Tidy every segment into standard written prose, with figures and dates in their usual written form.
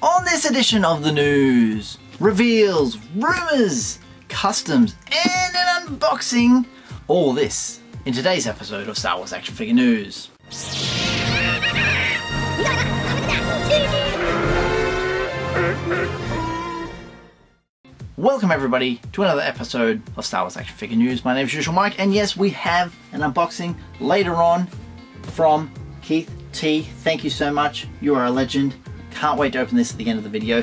On this edition of the news, reveals, rumors, customs, and an unboxing. All this in today's episode of Star Wars Action Figure News. Welcome everybody to another episode of Star Wars Action Figure News. My name is usual Mike, and yes, we have an unboxing later on from Keith T. Thank you so much. You are a legend. Can't wait to open this at the end of the video.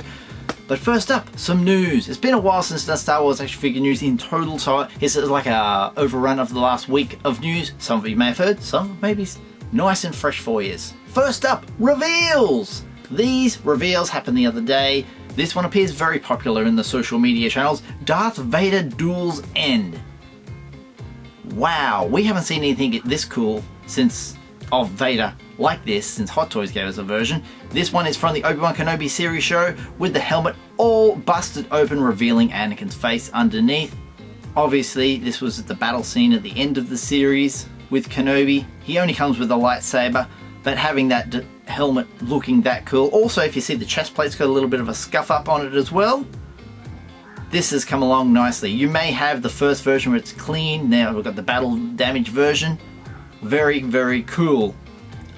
But first up, some news. It's been a while since the Star Wars Action Figure News in total, so it's like a overrun of the last week of news. Some of you may have heard, some maybe nice and fresh for you. First up, reveals. These reveals happened the other day. This one appears very popular in the social media channels. Darth Vader Duel's End. Wow, we haven't seen anything this cool of Vader like this since Hot Toys gave us a version. This one is from the Obi-Wan Kenobi series show with the helmet all busted open, revealing Anakin's face underneath. Obviously, this was at the battle scene at the end of the series with Kenobi. He only comes with a lightsaber, but having that helmet looking that cool. Also, if you see the chest plate's got a little bit of a scuff up on it as well. This has come along nicely. You may have the first version where it's clean. Now we've got the battle damage version. Very, very cool.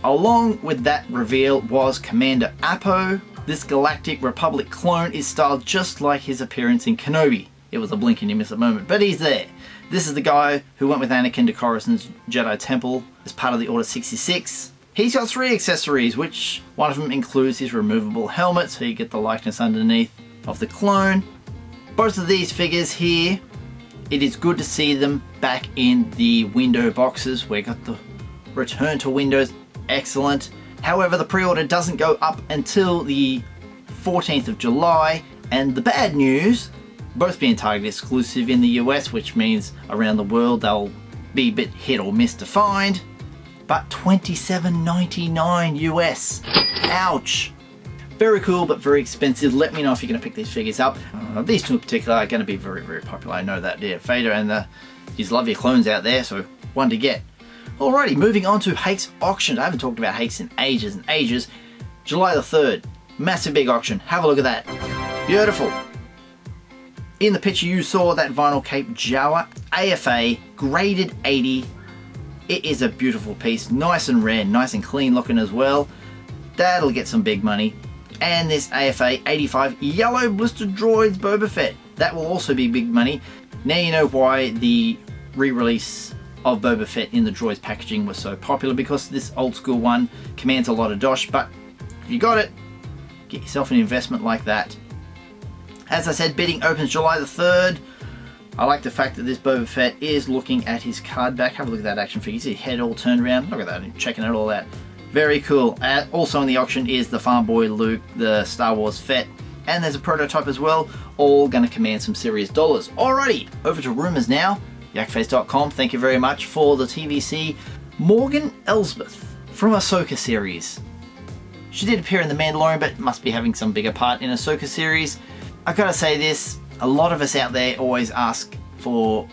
Along with that reveal was Commander Appo. This Galactic Republic clone is styled just like his appearance in Kenobi. It was a blink and you miss a moment, but he's there. This is the guy who went with Anakin to Coruscant's Jedi Temple as part of the Order 66. He's got 3 accessories, which one of them includes his removable helmet, so you get the likeness underneath of the clone. Both of these figures here, it is good to see them back in the window boxes. We got the return to Windows, excellent. However, the pre-order doesn't go up until the 14th of July, and the bad news, both being Target exclusive in the US, which means around the world they'll be a bit hit or miss to find, but $27.99 US. Ouch. Very cool, but very expensive. Let me know if you're going to pick these figures up. These two in particular are going to be very, very popular. I know that. Yeah, Vader and you love your clones out there, so one to get. Alrighty, moving on to Hakes Auction. I haven't talked about Hakes in ages and ages. July the 3rd. Massive big auction. Have a look at that. Beautiful. In the picture you saw that vinyl cape Jawa. AFA, graded 80. It is a beautiful piece. Nice and rare, nice and clean looking as well. That'll get some big money. And this AFA 85 Yellow Blister Droids Boba Fett. That will also be big money. Now you know why the re-release of Boba Fett in the Droids packaging was so popular, because this old school one commands a lot of dosh, but if you got it, get yourself an investment like that. As I said, bidding opens July the 3rd. I like the fact that this Boba Fett is looking at his card back. Have a look at that action figure. You see his head all turned around. Look at that, checking it all out. Very cool. Also in the auction is the Farm Boy Luke, the Star Wars Fett, and there's a prototype as well, all going to command some serious dollars. Alrighty, over to rumors now. Yakface.com, thank you very much for the TVC. Morgan Elsbeth from Ahsoka series. She did appear in The Mandalorian, but must be having some bigger part in Ahsoka series. I gotta say this, a lot of us out there always ask for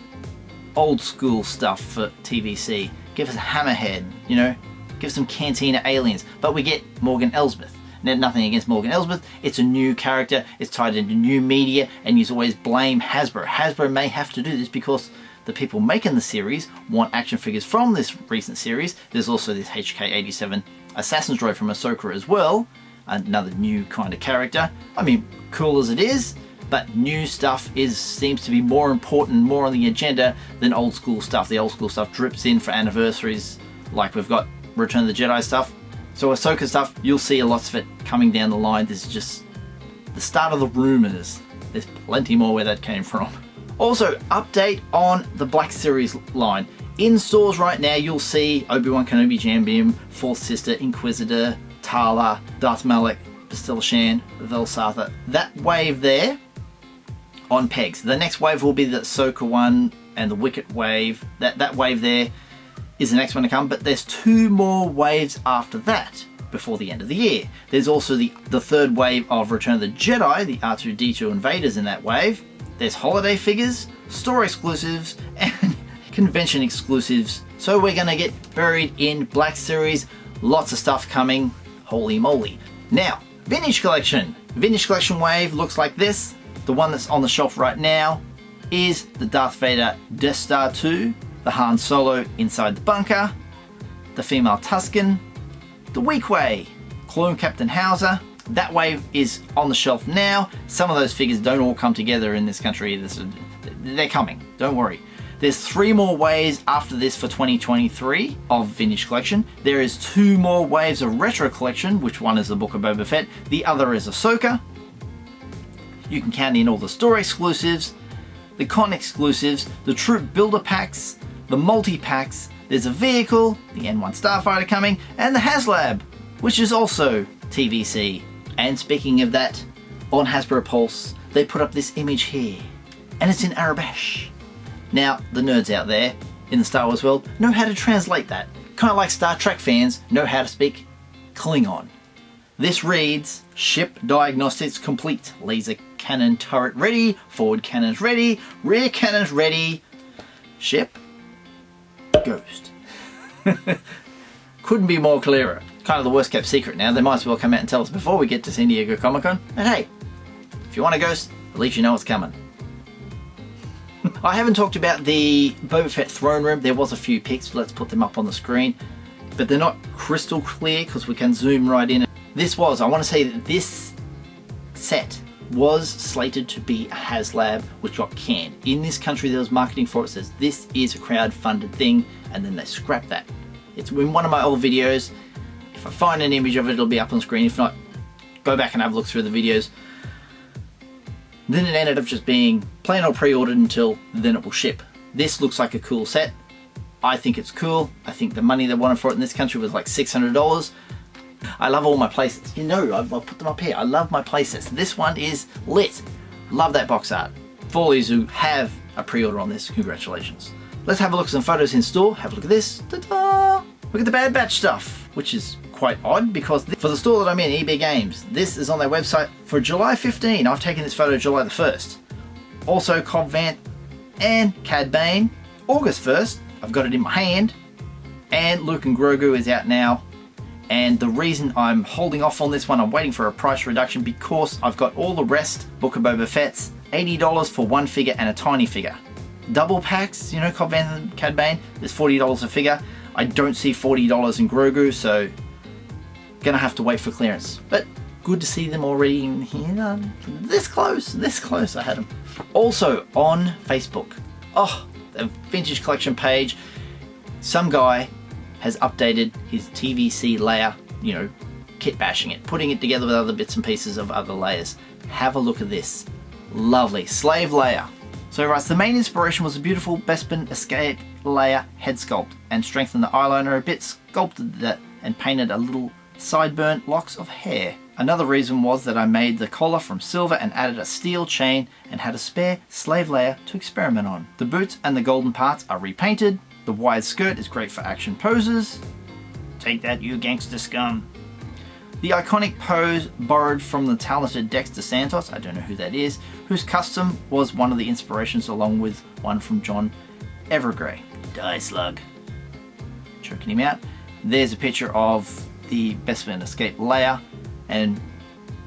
old school stuff for TVC. Give us a Hammerhead, you know, give some Cantina aliens, but we get Morgan Elsbeth. Now, nothing against Morgan Elsbeth, it's a new character, it's tied into new media, and you always blame Hasbro. Hasbro may have to do this because the people making the series want action figures from this recent series. There's also this HK-87 Assassin's Droid from Ahsoka as well, another new kind of character. I mean, cool as it is, but new stuff seems to be more important, more on the agenda than old school stuff. The old school stuff drips in for anniversaries, like we've got Return of the Jedi stuff. So Ahsoka stuff, you'll see lots of it coming down the line. This is just the start of the rumors. There's plenty more where that came from. Also, update on the Black Series line. In stores right now, you'll see Obi-Wan Kenobi, Jan Bim, Fourth Sister, Inquisitor, Tala, Darth Malak, Bastila Shan, Velsatha. That wave there on pegs. The next wave will be the Ahsoka one and the Wicket wave. That wave there is the next one to come, but there's 2 more waves after that before the end of the year. There's also the 3rd wave of Return of the Jedi, the R2-D2 invaders in that wave. There's holiday figures, store exclusives, and convention exclusives. So we're gonna get buried in Black Series. Lots of stuff coming. Holy moly. Now, Vintage Collection. Vintage Collection wave looks like this. The one that's on the shelf right now is the Darth Vader Death Star 2, the Han Solo inside the bunker, the female Tusken, the Weequay, Clone Captain Hauser. That wave is on the shelf now. Some of those figures don't all come together in this country. They're coming, don't worry. There's 3 more waves after this for 2023 of Vintage Collection. There is 2 more waves of Retro Collection, which one is the Book of Boba Fett, the other is Ahsoka. You can count in all the store exclusives, the con exclusives, the troop builder packs, the multi-packs. There's a vehicle, the N1 Starfighter coming, and the HasLab, which is also TVC. And speaking of that, on Hasbro Pulse, they put up this image here, and it's in Arabesh. Now, the nerds out there in the Star Wars world know how to translate that. Kind of like Star Trek fans know how to speak Klingon. This reads, ship diagnostics complete. Laser cannon turret ready, forward cannons ready, rear cannons ready. Ship, ghost. Couldn't be more clearer. Kind of the worst kept secret now. They might as well come out and tell us before we get to San Diego Comic-Con. And hey, if you want a ghost, at least you know it's coming. I haven't talked about the Boba Fett throne room. There was a few pics. Let's put them up on the screen. But they're not crystal clear because we can zoom right in. I want to say that this set was slated to be a HasLab, which got canned. In this country, there was marketing for it. It says this is a crowd-funded thing, and then they scrapped that. It's in one of my old videos. If I find an image of it, it'll be up on the screen. If not, go back and have a look through the videos. Then it ended up just being plain or pre-ordered until then it will ship. This looks like a cool set. I think it's cool. I think the money they wanted for it in this country was like $600. I love all my playsets. You know, I'll put them up here. I love my playsets. This one is lit. Love that box art. For all these who have a pre-order on this, congratulations. Let's have a look at some photos in store. Have a look at this. Ta-da! Look at the Bad Batch stuff, which is quite odd because for the store that I'm in, EB Games, this is on their website for July 15. I've taken this photo July the 1st. Also Cobb Vanth and Cad Bane, August 1st. I've got it in my hand. And Luke and Grogu is out now. And the reason I'm holding off on this one, I'm waiting for a price reduction because I've got all the rest Book of Boba Fett's, $80 for one figure and a tiny figure. Double packs, you know, Cobb Vanth and Cad Bane, there's $40 a figure. I don't see $40 in Grogu, so gonna have to wait for clearance. But good to see them already in here. This close I had them. Also on Facebook, the Vintage Collection page, some guy has updated his TVC layer, you know, kit bashing it, putting it together with other bits and pieces of other layers. Have a look at this. Lovely Slave Leia. So right, the main inspiration was a beautiful Bespin Escape Leia head sculpt, and strengthened the eyeliner a bit, sculpted that and painted a little sideburn locks of hair. Another reason was that I made the collar from silver and added a steel chain and had a spare Slave Leia to experiment on. The boots and the golden parts are repainted. The wide skirt is great for action poses. Take that, you gangster scum. The iconic pose borrowed from the talented Dexter Santos, I don't know who that is, whose custom was one of the inspirations along with one from John Evergrey. Die Slug. Choking him out. There's a picture of the Bespin Escape Leia, and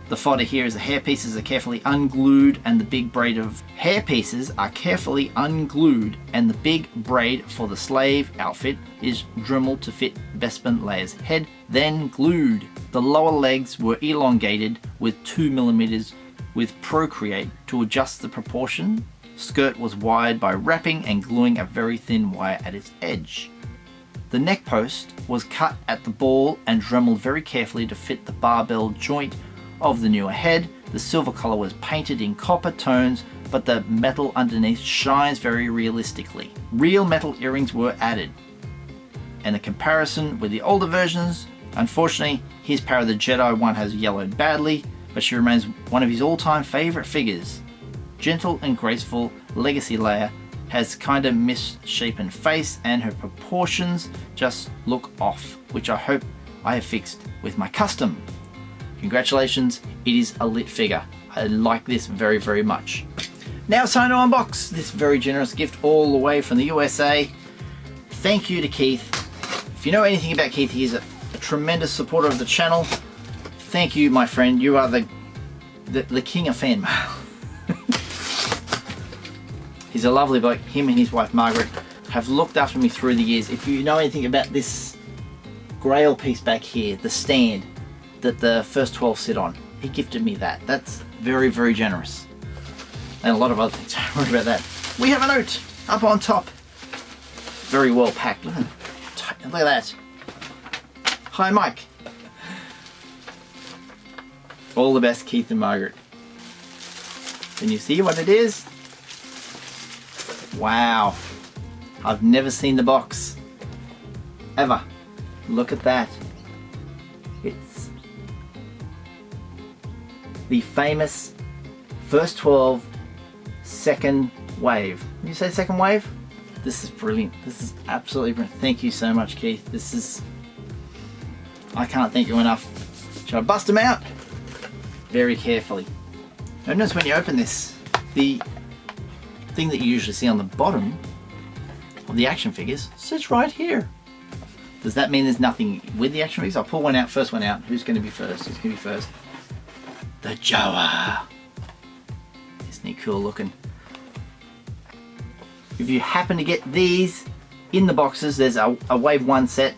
the fodder here is the hair pieces are carefully unglued and the big braid of hair pieces are carefully unglued and the big braid for the slave outfit is dremeled to fit Bespin Leia's head, then glued. The lower legs were elongated with 2mm with Procreate to adjust the proportion. Skirt was wired by wrapping and gluing a very thin wire at its edge. The neck post was cut at the ball and dremeled very carefully to fit the barbell joint of the newer head. The silver collar was painted in copper tones, but the metal underneath shines very realistically. Real metal earrings were added. And the comparison with the older versions, unfortunately, his Power of the Jedi one has yellowed badly, but she remains one of his all-time favorite figures. Gentle and graceful Legacy Leia has kind of misshapen face and her proportions just look off, which I hope I have fixed with my custom. Congratulations, it is a lit figure. I like this very, very much. Now it's time to unbox this very generous gift all the way from the USA. Thank you to Keith. If you know anything about Keith, he's a tremendous supporter of the channel. thank you, my friend. You are the king of fan mail. He's a lovely bloke. Him and his wife Margaret have looked after me through the years. If you know anything about this Grail piece back here, the stand that the first 12 sit on, he gifted me that. That's very, very generous. And a lot of other things. Don't worry about that. We have a note up on top. Very well packed. Look at that. Hi, Mike. All the best, Keith and Margaret. Can you see what it is? Wow. I've never seen the box. Ever. Look at that. It's the famous first 12 second wave. Did you say second wave? This is brilliant. This is absolutely brilliant. Thank you so much, Keith. This is... I can't thank you enough. Shall I bust them out? Very carefully. Notice when you open this, the thing that you usually see on the bottom of the action figures sits right here. Does that mean there's nothing with the action figures? I'll pull one out, first one out. Who's going to be first? Who's going to be first? The Jawa. Isn't he cool looking? If you happen to get these in the boxes, there's a Wave 1 set.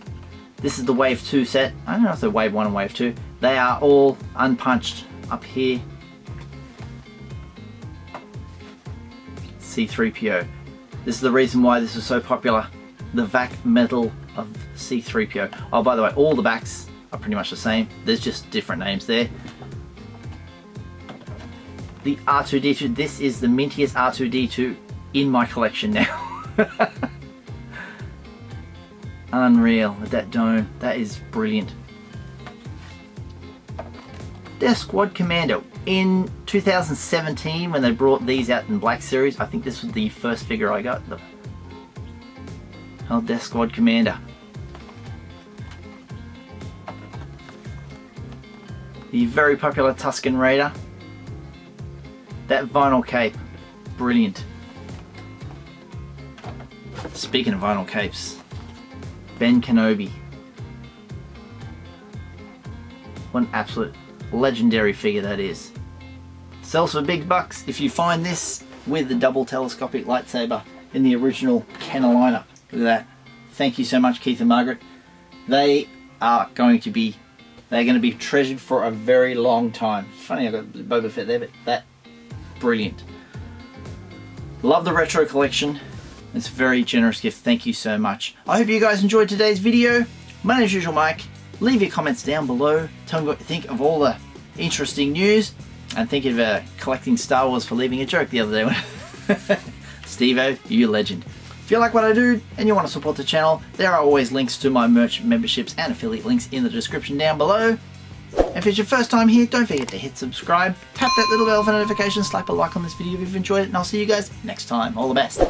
This is the Wave 2 set. I don't know if they're Wave 1 and Wave 2. They are all unpunched up here. C-3PO. This is the reason why this is so popular. The vac metal of C-3PO. Oh, by the way, all the backs are pretty much the same. There's just different names there. The R2-D2. This is the mintiest R2-D2 in my collection now. Unreal with that dome. That is brilliant. Death Squad Commando. In 2017, when they brought these out in Black Series, I think this was the first figure I got. Oh, Death Squad Commander. The very popular Tusken Raider. That vinyl cape. Brilliant. Speaking of vinyl capes, Ben Kenobi. What an absolute legendary figure that is. Sells for big bucks if you find this with the double telescopic lightsaber in the original Kenner lineup. Look at that. Thank you so much, Keith and Margaret. They are going to be treasured for a very long time. It's funny I got Boba Fett there, but that brilliant. Love the retro collection. It's a very generous gift. Thank you so much. I hope you guys enjoyed today's video. My name is usual Mike. Leave your comments down below. Tell me what you think of all the interesting news. And think of collecting Star Wars for leaving a joke the other day. Steve-O, you legend. If you like what I do and you want to support the channel, there are always links to my merch, memberships and affiliate links in the description down below. If it's your first time here, don't forget to hit subscribe, tap that little bell for notifications, slap a like on this video if you've enjoyed it, and I'll see you guys next time. All the best.